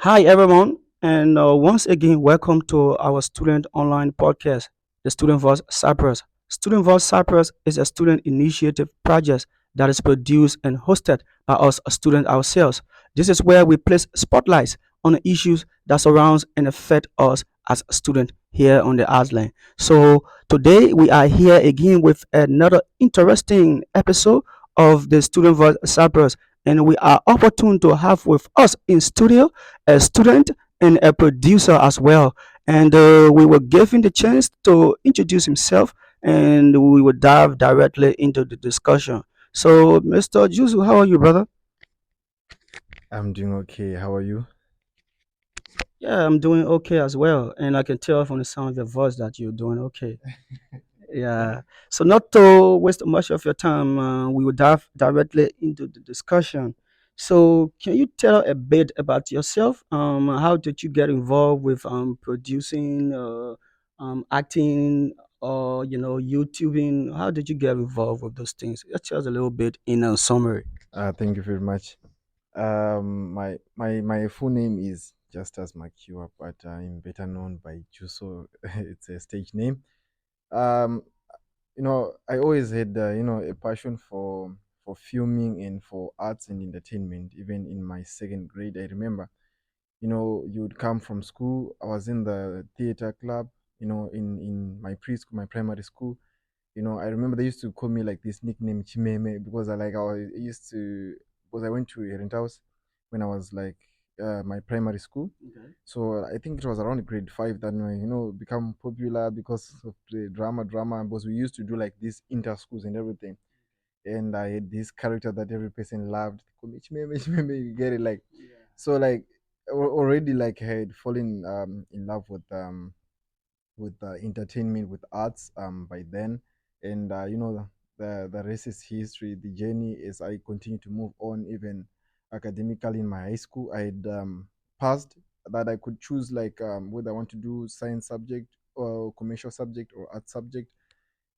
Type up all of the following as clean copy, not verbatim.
Hi, everyone, and once again, welcome to our student online podcast, the Student Voice Cyprus. Student Voice Cyprus is a student initiative project that is produced and hosted by us students ourselves. This is where we place spotlights on the issues that surrounds and affect us as students here on the Island. So today we are here again with another interesting episode of the Student Voice Cyprus, and we are opportune to have with us in studio a student and a producer as well. And we were given the chance to introduce himself, and we will dive directly into the discussion. So, Mr. Juso, how are you, brother? I'm doing okay. How are you? Yeah, I'm doing okay as well. And I can tell from the sound of your voice that you're doing okay. Yeah. So, not to waste much of your time, we will dive directly into the discussion. So, can you tell a bit about yourself? How did you get involved with producing, acting, or YouTubing? How did you get involved with those things? Let's tell us a little bit in a summary. Thank you very much. My full name is Justus Makiwa, but I'm better known by Juso. It's a stage name. Um, I always had a passion for filming and for arts and entertainment. Even in my second grade, I remember. You'd come from school. I was in the theater club. In my preschool, my primary school. I remember they used to call me like this nickname Chimeme because I used to because I went to a rent house when I was like my primary school. Okay. So I think it was around grade five that I become popular because of the drama because we used to do like these inter schools and everything. And I had this character that every person loved. They call me Chimeme, Chimeme, you get it like so like already like I had fallen in love with entertainment, with arts by then. And the rest is history. The journey as I continue to move on, even academically in my high school, I had passed that I could choose like whether I want to do science subject or commercial subject or art subject,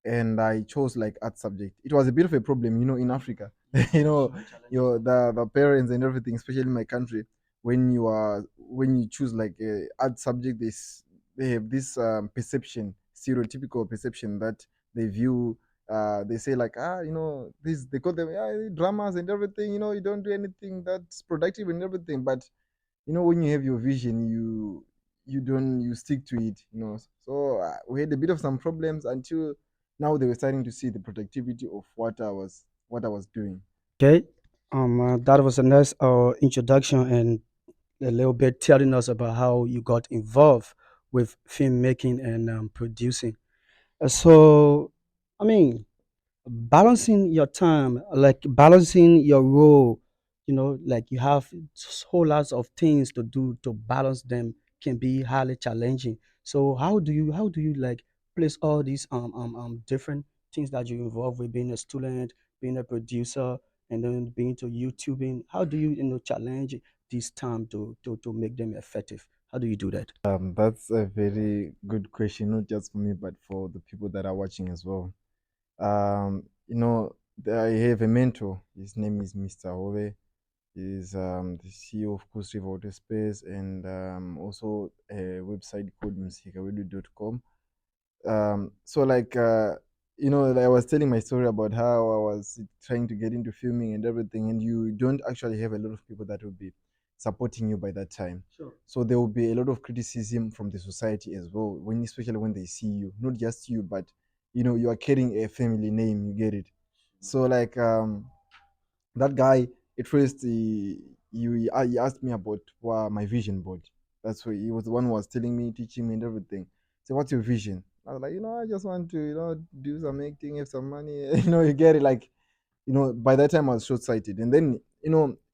and I chose like art subject. It was a bit of a problem, in Africa. you know, the parents and everything, especially in my country, when you choose like a art subject, they have this perception, stereotypical perception that they view. They say like this they call them dramas and everything. You don't do anything that's productive and everything, but when you have your vision, you stick to it. So we had a bit of some problems until now they were starting to see the productivity of what I was doing. Okay. That was a nice introduction and a little bit telling us about how you got involved with filmmaking and producing. So, I mean, balancing your time, like balancing your role, like you have whole lots of things to do to balance them can be highly challenging. So, how do you like place all these different things that you involve with being a student, being a producer, and then being to YouTubing? How do you challenge this time to make them effective? How do you do that? That's a very good question, not just for me, but for the people that are watching as well. I have a mentor. His name is Mr. Ove. He's the CEO of Coast River Water Space and also a website called musikawedu.com. So like like I was telling my story about how I was trying to get into filming and everything, and you don't actually have a lot of people that will be supporting you by that time. Sure. So there will be a lot of criticism from the society as well, especially when they see you, not just you, but you are carrying a family name. You get it. So like that guy at first he asked me about my vision board. That's why he was the one who was telling me, teaching me and everything. So what's your vision? I was like, I just want to do some acting, have some money. You get it. Like, by that time I was short sighted, and then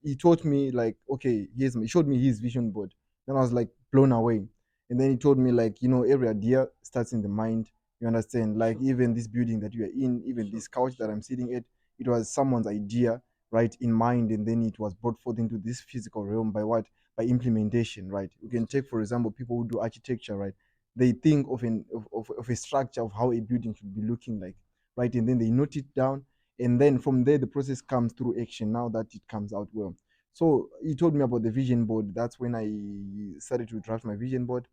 he taught me like, okay, he showed me his vision board. Then I was like blown away, and then he told me like, every idea starts in the mind. You understand? Like even this building that you are in, even this couch that I'm sitting at, it was someone's idea, right, in mind, and then it was brought forth into this physical realm by what? By implementation, right? You can take for example people who do architecture, right? They think of a structure of how a building should be looking like, right? And then they note it down, and then from there the process comes through action, now that it comes out well. So he told me about the vision board. That's when I started to draft my vision board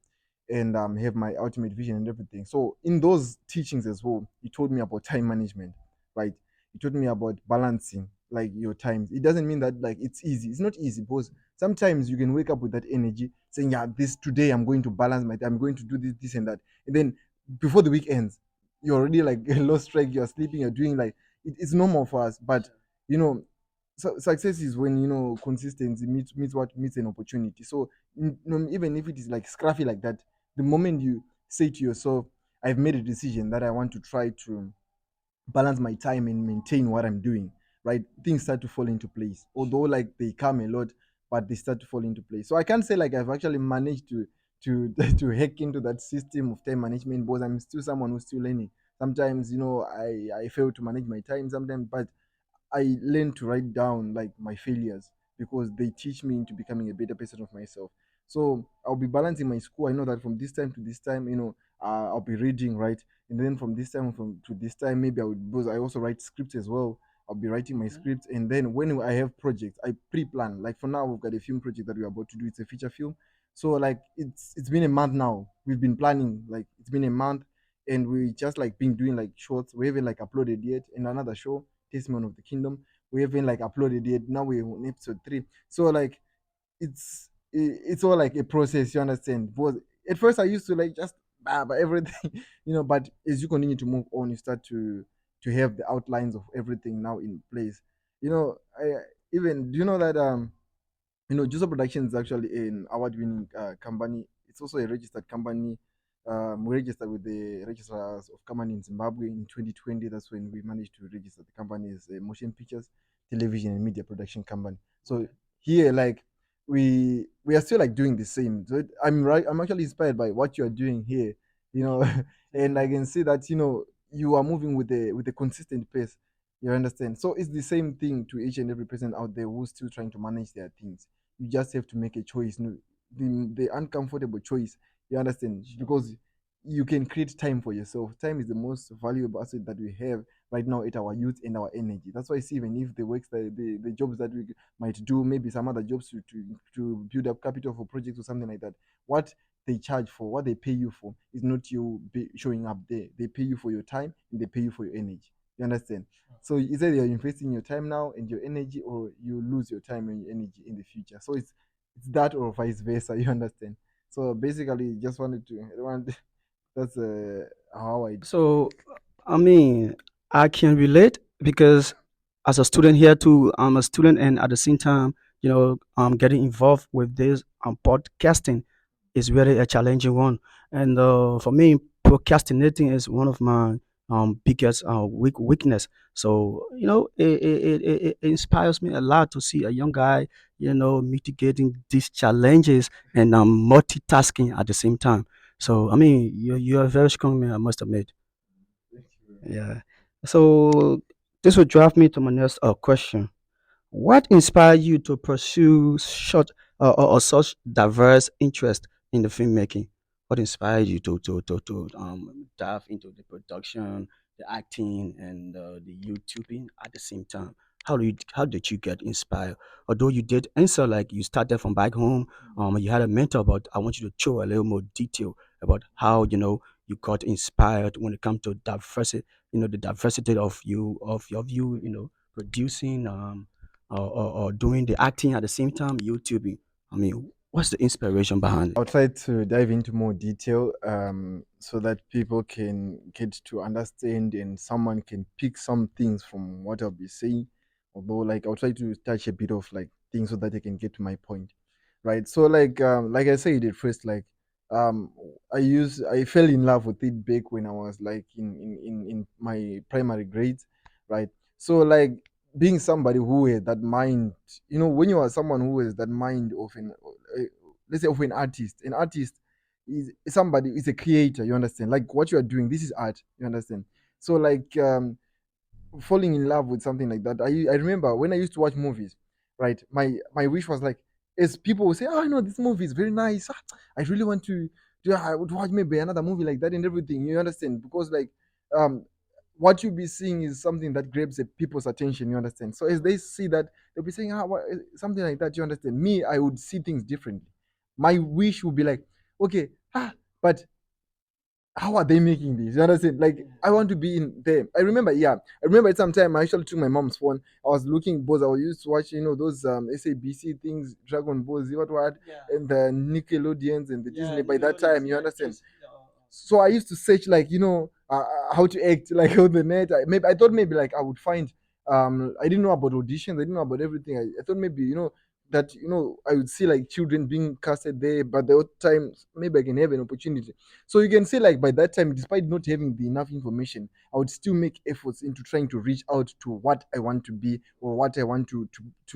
and have my ultimate vision and everything. So in those teachings as well, he told me about time management, right? He told me about balancing like your times. It doesn't mean that like it's easy. It's not easy because sometimes you can wake up with that energy saying, yeah, this today I'm going to balance my time, I'm going to do this, this and that. And then before the week ends, you're already like lost track, you're sleeping, you're doing like it's normal for us. But you know, success is when consistency meets what meets an opportunity. So even if it is like scruffy like that, the moment you say to yourself, I've made a decision that I want to try to balance my time and maintain what I'm doing, right? Things start to fall into place. Although like they come a lot, but they start to fall into place. So I can't say like I've actually managed to to hack into that system of time management because I'm still someone who's still learning. Sometimes, I fail to manage my time sometimes, but I learned to write down like my failures because they teach me into becoming a better person of myself. So I'll be balancing my school. I know that from this time to this time, I'll be reading, right? And then from this time from to this time, maybe I would because I also write scripts as well. I'll be writing my scripts, and then when I have projects, I pre-plan. Like for now, we've got a film project that we're about to do. It's a feature film. So like it's been a month now. We've been planning. Like it's been a month, and we just like been doing like shorts. We haven't like uploaded yet. And another show, Testimony of the Kingdom. We haven't like uploaded yet. Now we're on episode 3. So like it's all like a process, you understand? Because at first I used to like just but everything, but as you continue to move on, you start to have the outlines of everything now in place. I even do you know that Juso Production is actually an award-winning company. It's also a registered company. We registered with the registrars of company in Zimbabwe in 2020. That's when we managed to register the company as a motion pictures, television, and media production company. So here, like, we are still like doing the same. So I'm right. I'm actually inspired by what you are doing here. You know, and I can see that you are moving with a consistent pace. You understand? So it's the same thing to each and every person out there who's still trying to manage their things. You just have to make a choice. No, the uncomfortable choice. You understand? Because you can create time for yourself. Time is the most valuable asset that we have right now at our youth and our energy. That's why I see even if the works that the jobs that we might do, maybe some other jobs to build up capital for projects or something like that. What they charge for, what they pay you for, is not you showing up there. They pay you for your time and they pay you for your energy. You understand? So either you're investing your time now and your energy, or you lose your time and your energy in the future. So it's that or vice versa. You understand? So basically, just wanted to want that's how I. So, I mean, I can relate because as a student here too, I'm a student, and at the same time, I'm getting involved with this podcasting is really a challenging one. And for me, procrastinating is one of my biggest weakness. So, it inspires me a lot to see a young guy, mitigating these challenges and multitasking at the same time. So, I mean, you're a very strong man, I must admit. Yeah. So this will drive me to my next question. What inspired you to pursue or such diverse interest in the filmmaking? What inspired you to dive into the production, the acting, and the YouTubing at the same time? How did you get inspired? Although you did answer like you started from back home, you had a mentor, but I want you to show a little more detail about how you got inspired when it comes to diversity, the diversity of you, producing or doing the acting at the same time, YouTubing. I mean, what's the inspiration behind it? I'll try to dive into more detail so that people can get to understand and someone can pick some things from what I'll be saying. Although, like, I'll try to touch a bit of like things so that I can get to my point, right? So, like I said at first, like, um, I fell in love with it back when I was like in my primary grades, right? So, like, being somebody who has that mind, when you are someone who has that mind of let's say of an artist is somebody is a creator. You understand? Like what you are doing, this is art. You understand? So like falling in love with something like that. I remember when I used to watch movies, right? My wish was like, as people will say, oh, I know this movie is very nice. I really want to. I would watch maybe another movie like that and everything. You understand? Because like um what you'll be seeing is something that grabs the people's attention. You understand? So as they see that, they'll be saying, something like that. You understand? Me, I would see things differently. My wish would be like, okay, but how are they making this? You understand? Like, I want to be in them. I remember at some time I actually took my mom's phone. I was looking because I was used to watch, those SABC things, Dragon Ball Z, what, and the Nickelodeons and the Disney. By that time, you understand? So I used to search like how to act like on the net. I thought maybe like I would find. I didn't know about auditions. I didn't know about everything. I thought maybe that I would see like children being casted there, but the other time maybe I can have an opportunity. So you can say like by that time, despite not having the enough information, I would still make efforts into trying to reach out to what I want to be or what I want to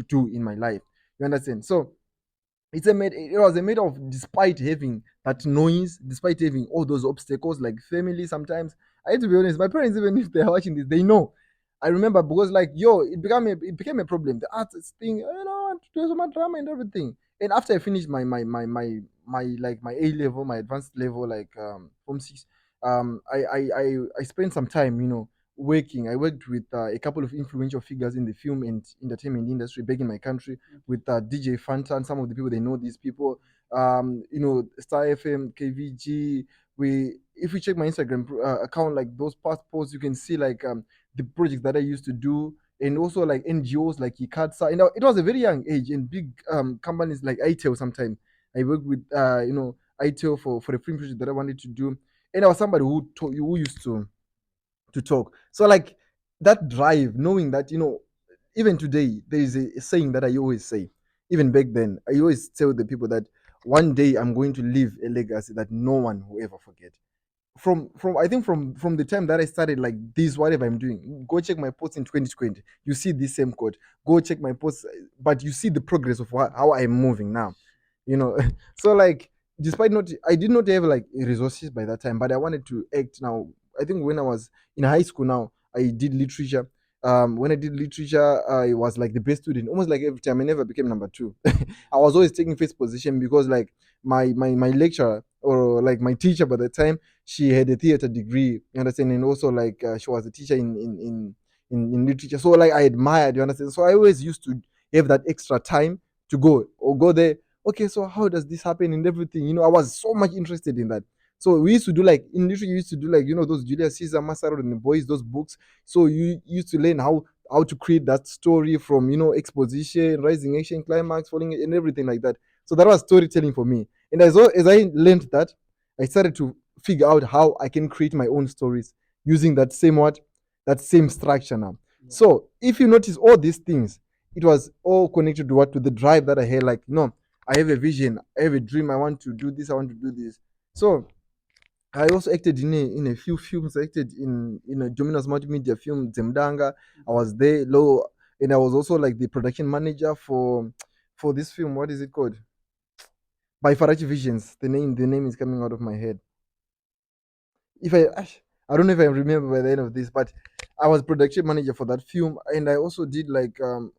do in my life. You understand? So it was a matter of, despite having that noise, despite having all those obstacles like family sometimes. I have to be honest, my parents, even if they're watching this, they know. I remember because like it became a problem. The artist thing, I want to do some drama and everything. And after I finished my A level, my advanced level, like form six, I spent some time, working. I worked with a couple of influential figures in the film and entertainment industry back in my country with DJ Fanta and some of the people, they know these people. Star FM, KVG. If you check my Instagram account, like those past posts, you can see like the projects that I used to do, and also like NGOs like Ikatsa. It was a very young age, and big companies like ITEL. Sometimes I worked with ITEL for the film project that I wanted to do, and I was somebody who used to talk. So like that drive, knowing that even today there is a saying that I always say. Even back then, I always tell the people that one day I'm going to leave a legacy that no one will ever forget. From I think from the time that I started like this, whatever I'm doing, go check my posts in 2020. You see this same code. Go check my posts, but you see the progress of how I'm moving now. You know, so like despite not, I did not have like resources by that time, but I wanted to act now. I think when I was in high school now, I did literature. When I did literature, I was like the best student. Almost like every time, I never became number two. I was always taking first position because like my lecturer or like my teacher by the time, she had a theater degree, you understand, and also like she was a teacher in literature. So like I admired, you understand. So I always used to have that extra time to go there. Okay, so how does this happen and everything? I was so much interested in that. So we used to do like in literature, you used to do like those Julius Caesar, Massaro and the boys, those books. So you used to learn how to create that story from exposition, rising action, climax, falling, and everything like that. So that was storytelling for me. And as I learned that, I started to figure out how I can create my own stories using that same structure now. So if you notice all these things, it was all connected to the drive that I had. Like, no, I have a vision, I have a dream, I want to do this, I want to do this. So I also acted in a few films. I acted in a Dominos multimedia film, Zemdanga. I was there, low, and I was also like the production manager for this film. What is it called? By Farachi Visions. The name is coming out of my head. If I don't know if I remember by the end of this, but I was production manager for that film, and I also did like on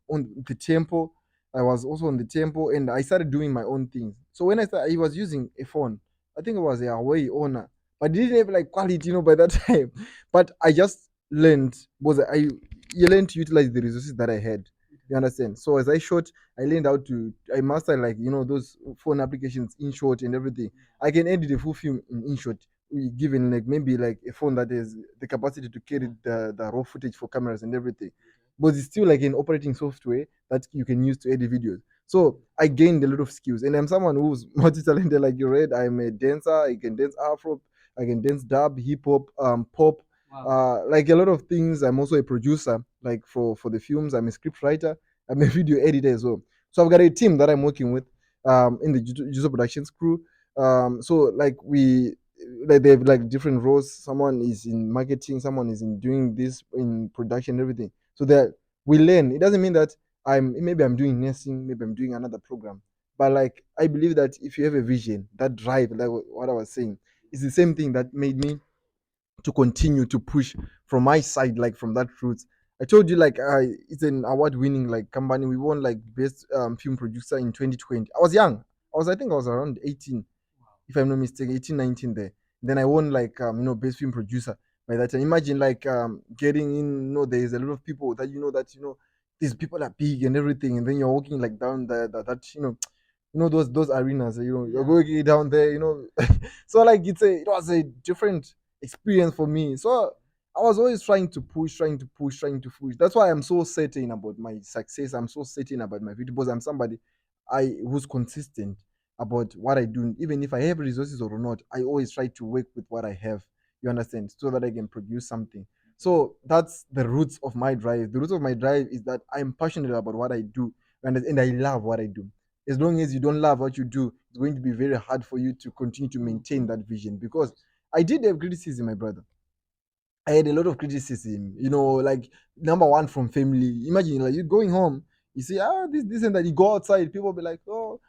the tempo. I was also on the tempo, and I started doing my own things. So when I started, I was using a phone. I think it was a Huawei owner, but it didn't have like quality, by that time. But I just learned was I you learn to utilize the resources that I had. You understand? So as I shot, I learned how to I mastered like those phone applications, in short and everything. I can edit a full film in short, given like maybe like a phone that has the capacity to carry the raw footage for cameras and everything, but it's still like an operating software that you can use to edit videos. So I gained a lot of skills, and I'm someone who's multi-talented. Like you read, I'm a dancer. I can dance afro, I can dance dub, hip hop, pop, like a lot of things. I'm also a producer, like for the films. I'm a script writer. I'm a video editor as well. So I've got a team that I'm working with in the Juso Productions crew. So like they have like different roles. Someone is in marketing, someone is in doing this in production, everything. So that we learn. It doesn't mean that I'm doing nursing, maybe I'm doing another program. But like I believe that if you have a vision, that drive, like what I was saying, it's the same thing that made me to continue to push from my side, like from that route. I told you like it's an award-winning like company. We won like best film producer in 2020. I was young. I think I was around 18, if I'm not mistaken, 18, 19 there. Then I won like best film producer. by that time. Imagine like getting in, there's a lot of people that that these people are big and everything, and then you're walking like down that those arenas, you're going down there, so like it was a different experience for me. So I was always trying to push. That's why I'm so certain about my success. I'm so certain about my video because I'm somebody I who's consistent about what I do. Even if I have resources or not, I always try to work with what I have. You understand? So that I can produce something. So that's the roots of my drive. The roots of my drive is that I'm passionate about what I do, and I love what I do. As long as you don't love what you do, it's going to be very hard for you to continue to maintain that vision. Because I did have criticism, my brother. I had a lot of criticism, like number one from family. Imagine like you going home, you see, this and that. You go outside, people be like, oh,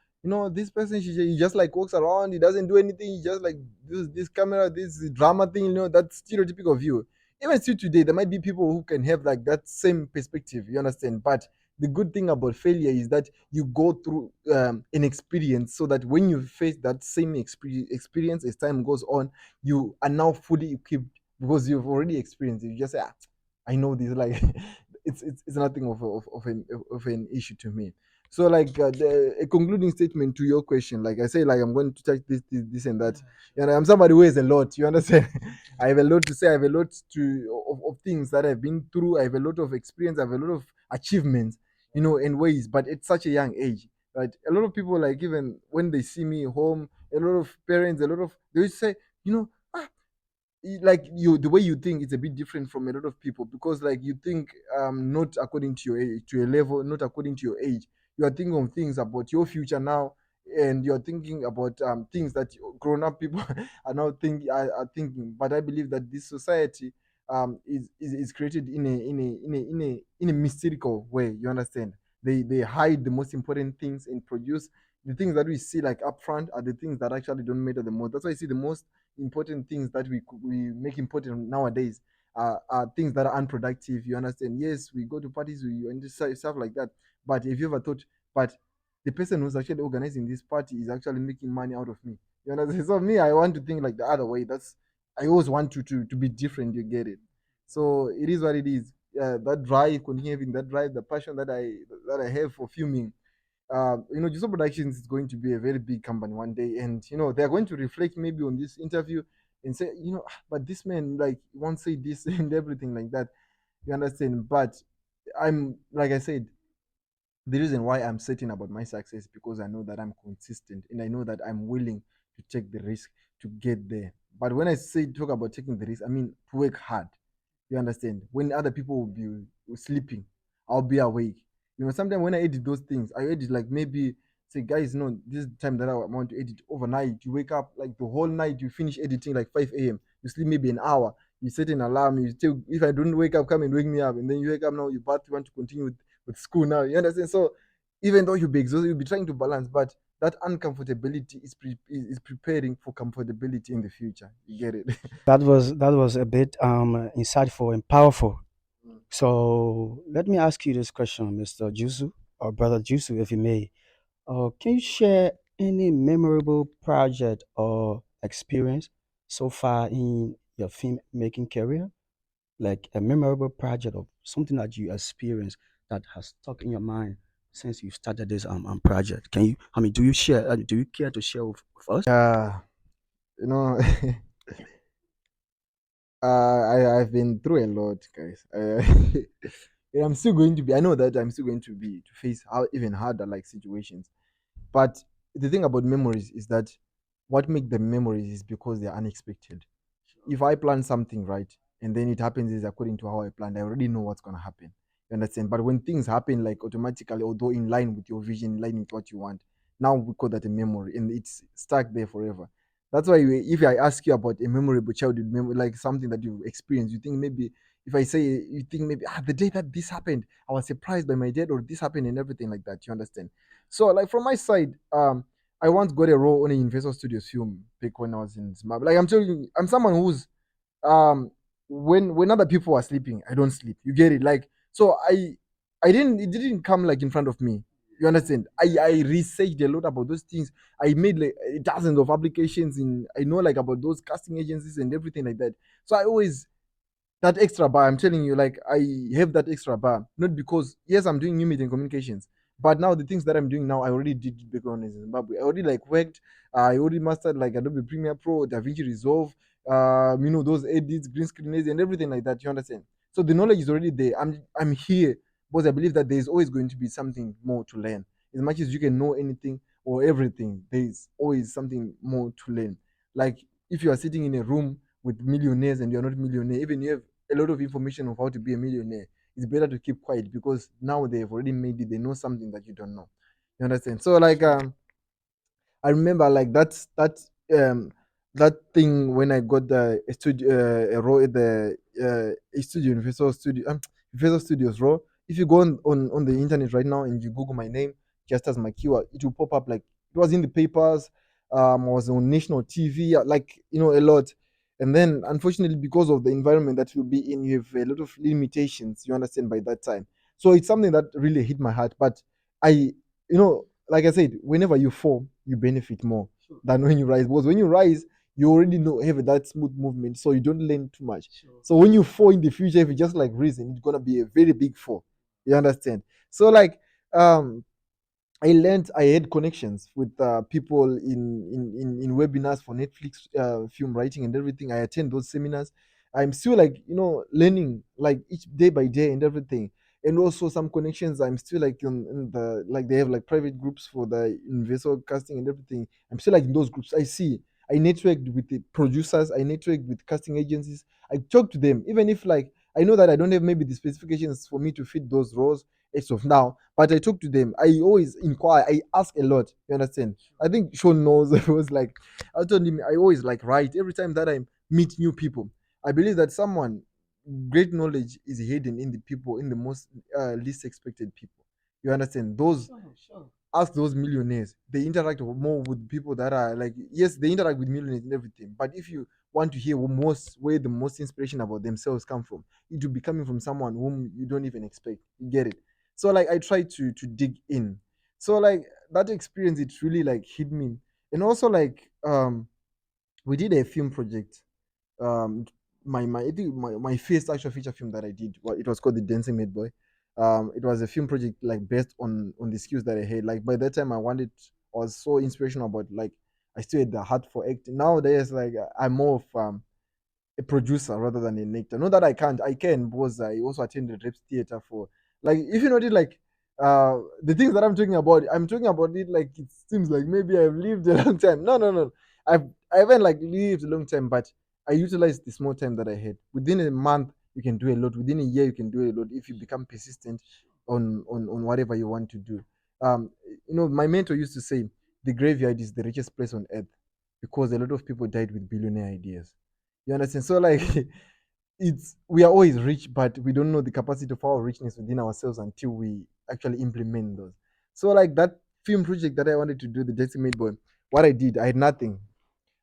this person, he just like walks around, he doesn't do anything, he just like this camera, this drama thing, that's stereotypical of you. Even still today, there might be people who can have like that same perspective, you understand? But the good thing about failure is that you go through an experience so that when you face that same experience as time goes on, you are now fully equipped because you've already experienced it. You just say, I know this. Like, it's nothing of an issue to me. So, like, a concluding statement to your question, like I say, like I'm going to touch this and that. I'm somebody who has a lot. You understand? I have a lot to say. I have a lot of things that I've been through. I have a lot of experience. I have a lot of achievements, in ways. But at such a young age, right? A lot of people, like, even when they see me home, a lot of parents, they will say, you know, ah, like the way you think is a bit different from a lot of people because like you think not according to your age, to your level, not according to your age. You are thinking of things about your future now, and you're thinking about things that grown up people are thinking. But I believe that this society is created in a mystical way. You understand? They hide the most important things and produce the things that we see like upfront are the things that actually don't matter the most. That's why I see the most important things that we make important nowadays are things that are unproductive. You understand? Yes, we go to parties, we and stuff like that. But if you ever thought, but the person who's actually organizing this party is actually making money out of me. You understand? So me, I want to think like the other way. That's I always want to be different. You get it? So it is what it is. That drive, continue having that drive, the passion that I have for filming, Juso Productions is going to be a very big company one day, and they're going to reflect maybe on this interview and say, but this man like won't say this and everything like that. You understand? But I'm like I said, the reason why I'm certain about my success because I know that I'm consistent and I know that I'm willing to take the risk to get there. But when I say talk about taking the risk, I mean to work hard. You understand? When other people will be sleeping, I'll be awake. Sometimes when I edit those things, I edit like maybe say, guys, no, this is the time that I want to edit overnight. You wake up like the whole night, you finish editing like 5 a.m. You sleep maybe an hour. You set an alarm. You tell if I don't wake up, come and wake me up. And then you wake up now, you but want to continue with school now. You understand? So even though you'll be exhausted, you'll be trying to balance, but that uncomfortability is preparing for comfortability in the future. You get it? That was a bit insightful and powerful. So let me ask you this question, Mr. Jusu or Brother Jusu, if you may. Can you share any memorable project or experience so far in your film making career? Like a memorable project or something that you experienced that has stuck in your mind since you started this project? Can you? I mean, do you share? Do you care to share with us? Yeah, you know, I've been through a lot, guys. And I'm still going to be. I know that I'm still going to face even harder like situations. But the thing about memories is that what make them memories is because they're unexpected. If I plan something right and then it happens is according to how I planned, I already know what's gonna happen. You understand? But when things happen like automatically, although in line with your vision, in line with what you want, now we call that a memory and it's stuck there forever. That's why if I ask you about a memorable childhood memory, like something that you've experienced, you think maybe if I say you think maybe the day that this happened, I was surprised by my dad or this happened and everything like that. You understand? So like from my side, I once got a role on a Universal Studios film back when I was in Zimbabwe. Like I'm telling you, I'm someone who's um when other people are sleeping, I don't sleep. You get it? Like so I didn't it didn't come like in front of me. You understand? I researched a lot about those things. I made like dozens of applications in I know like about those casting agencies and everything like that. So I always that extra bar, I'm telling you, like I have that extra bar, not because yes, I'm doing new media and communications, but now the things that I'm doing now, I already did back on in Zimbabwe. I already like worked, I already mastered like Adobe Premiere Pro, DaVinci Resolve, those edits, green screen and everything like that. You understand? So the knowledge is already there. I'm here because I believe that there's always going to be something more to learn. As much as you can know anything or everything, there's always something more to learn. Like if you are sitting in a room with millionaires and you're not a millionaire, even you have a lot of information of how to be a millionaire, it's better to keep quiet because now they've already made it. They know something that you don't know. You understand? So like I remember like um that thing when I got a studio a role at the a studio Universal Studio Universal Studios role. If you go on the internet right now and you Google my name just as my keyword, it will pop up like it was in the papers. I was on national TV, like a lot. And then unfortunately, because of the environment that you'll be in, you have a lot of limitations. You understand by that time. So it's something that really hit my heart. But like I said, whenever you fall, you benefit more than when you rise. Because when you rise, you already know have that smooth movement, so you don't learn too much. So when you fall in the future, if you just like reason, it's gonna be a very big fall. You understand? So like I learned I had connections with people in webinars for Netflix film writing and everything. I attend those seminars. I'm still like learning like each day by day and everything. And also some connections. I'm still like in the like they have like private groups for the investor casting and everything. I'm still like in those groups. I see. I networked with the producers. I networked with casting agencies. I talk to them, even if like I know that I don't have maybe the specifications for me to fit those roles as of now, but I talk to them. I always inquire. I ask a lot. You understand? I think Sean knows. It was like I told him I always like write every time that I meet new people. I believe that someone great knowledge is hidden in the people in the most least expected people. You understand? Those ask those millionaires. They interact more with people that are like yes, they interact with millionaires and everything. But if you want to hear where the most inspiration about themselves come from, it will be coming from someone whom you don't even expect. You get it? So like I try to dig in. So like that experience, it really like hit me. And also like we did a film project. um my I think my first actual feature film that I did, well, it was called The Dancing Made Boy. It was a film project like based on the skills that I had. Like by that time I was so inspirational about like I still had the heart for acting. Nowadays like I'm more of a producer rather than an actor. Not that I can't, I can because I also attended Reps Theater for like if you know it like the things that I'm talking about it like it seems like maybe I've lived a long time. No, no, no. I haven't like lived a long time, but I utilized the small time that I had. Within a month, you can do a lot. Within a year, you can do a lot if you become persistent on whatever you want to do. Um, my mentor used to say the graveyard is the richest place on earth because a lot of people died with billionaire ideas. You understand? So like it's we are always rich, but we don't know the capacity of our richness within ourselves until we actually implement those. So like that film project that I wanted to do, the Decimate Boy, what I did, I had nothing.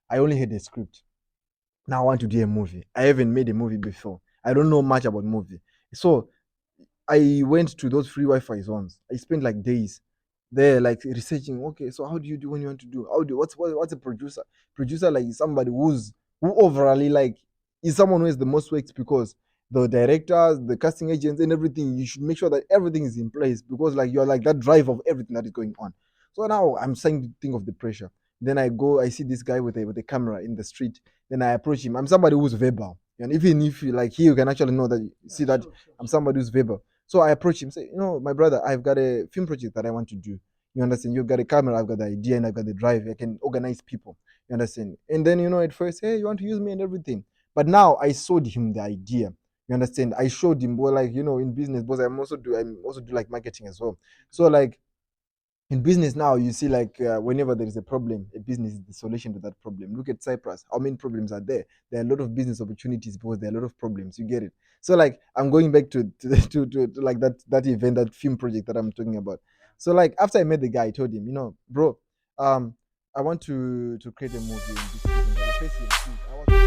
I only had a script. Now I want to do a movie. I haven't made a movie before. I don't know much about movie. So I went to those free Wi-Fi zones. I spent like days there, like researching. Okay, so how do you do when you want to do? How do what's a producer? Producer like is somebody who overally like is someone who has the most works because the directors, the casting agents, and everything. You should make sure that everything is in place because like you're like that drive of everything that is going on. So now I'm starting to think of the pressure. Then I go, I see this guy with a camera in the street. Then I approach him. I'm somebody who's verbal, and even if you like, here you can actually know that see that I'm somebody who's verbal. So I approach him, say, my brother, I've got a film project that I want to do. You understand? You've got a camera, I've got the idea, and I've got the drive. I can organize people. You understand? And then, at first, hey, you want to use me and everything. But now I sold him the idea. You understand? I showed him, well, like, in business, but I'm also do like marketing as well. So like in business now, you see like whenever there is a problem, a business is the solution to that problem. Look at Cyprus. How many problems are there? There are a lot of business opportunities because there are a lot of problems. You get it? So like I'm going back to like that event, that film project that I'm talking about. So like after I met the guy, I told him, bro, um I want to create a movie in this season. The first year, I was